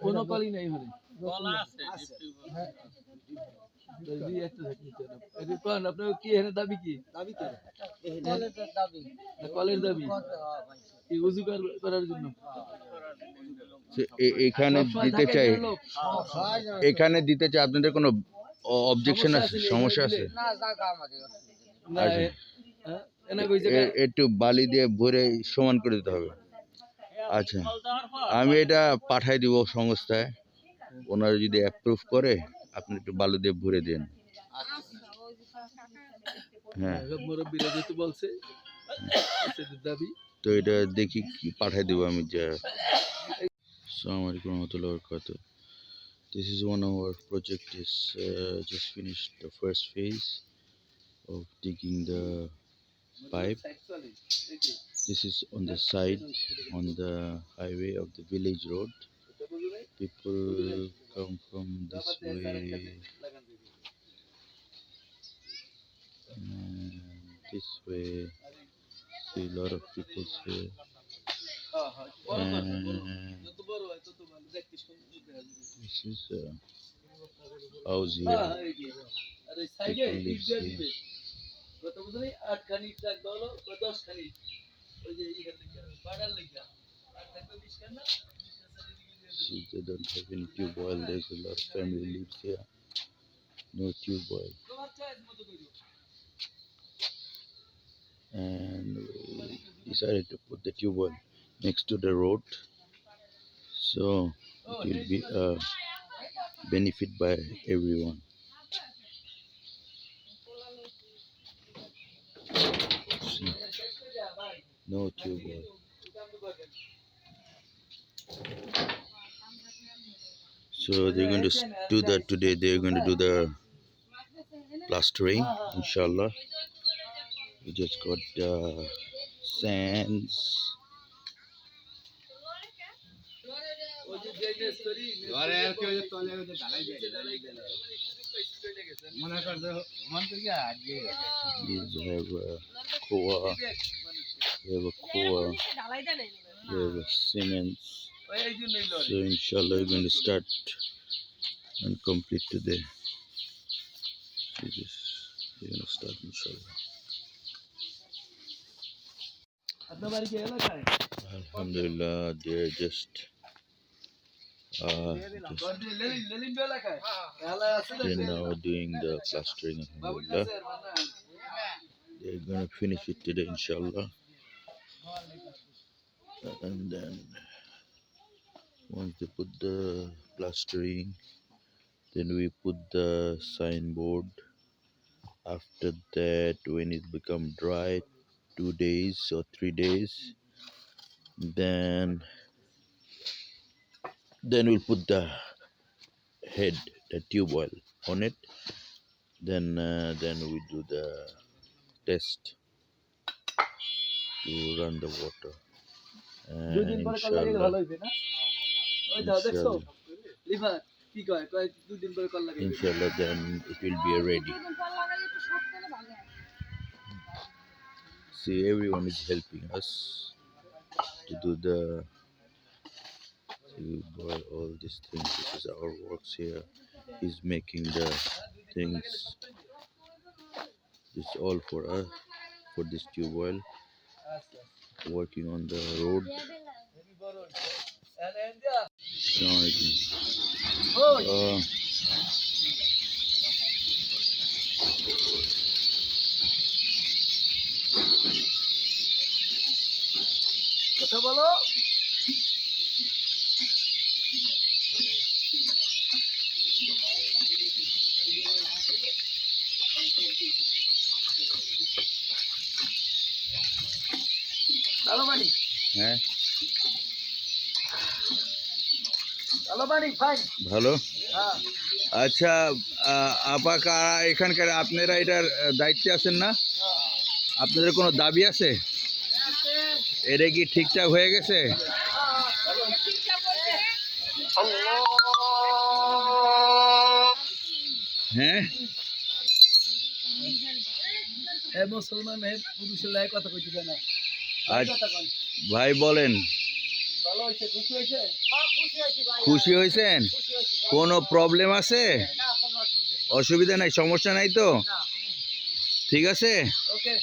কোনো কলই নাই ঘরে কলা আছে যদি একটা থাকে এটা কোন আপনার কি এর দাবি কি দাবি তো কলের দাবি কি উজু করার জন্য এখানে দিতে চাই, এখানে দিতে চাই, আপনাদের কোনো অবজেকশন আছে, সমস্যা আছে? না একটু বালি দিয়ে ভরে সমান করে দিতে হবে। আচ্ছা, আমি এটা পাঠাই দিব সংস্থায়, ওনারা যদি অ্যাপ্রুভ করে আপনি একটু বালু দিয়ে ভরে দেন। হ্যাঁ, মুরব্বীরা যেহেতু বলছে দাবি, তো এটা দেখি কি পাঠাই দিব আমি। যা আসসালামু আলাইকুম রহমতুল্লাহি ওয়া বারাকাতুহু। This is one of our project is just finished the first phase of digging the pipe. This is on the side, on the highway of the village road. People come from this way and this way. See a lot of people here. And this is a house here. People live here. See, they don't have any tube oil. There's a lot of family lives here. No tube oil. And we decided to put the tube oil next to the road, so it will be a benefit by everyone. See, no tube oil. So they're going to do that today. They're going to do the plastering, inshallah. We just got sands. These have koa, we have a koa, we have a cement. So inshallah we're going to start and complete today. We're going to start inshallah. Alhamdulillah, they're just they're now doing the plastering. Alhamdulillah, they're gonna finish it today, inshallah. And then once they put the plastering, then we put the signboard. After that, when it become dry, 2 days or 3 days, then we'll put the head, the tube oil on it. Then we do the test to run the water. And inshallah then it will be ready. See, everyone is helping us to do the boil all these things. This is our works here. He's making the things. This is all for us, for this tube oil. Working on the road. কথা বলো। ভালো পানি, হ্যাঁ ভালো পানি, fine, ভালো। হ্যাঁ। আচ্ছা, আপা এখানকার আপনারা এটার দায়িত্বে আছেন না? আপনাদের কোনো দাবি আছে? এটা কি ঠিকঠাক হয়ে গেছে? হ্যাঁ, মুসলমান পুরুষের লাই কথা কইতে চায় না। ভাই বলেন। ভালো হয়েছে, খুশি হয়েছে? খুশি হয়েছেন? কোনো প্রবলেম আছে? অসুবিধা নাই, সমস্যা নাই তো? ঠিক আছে। ওকে।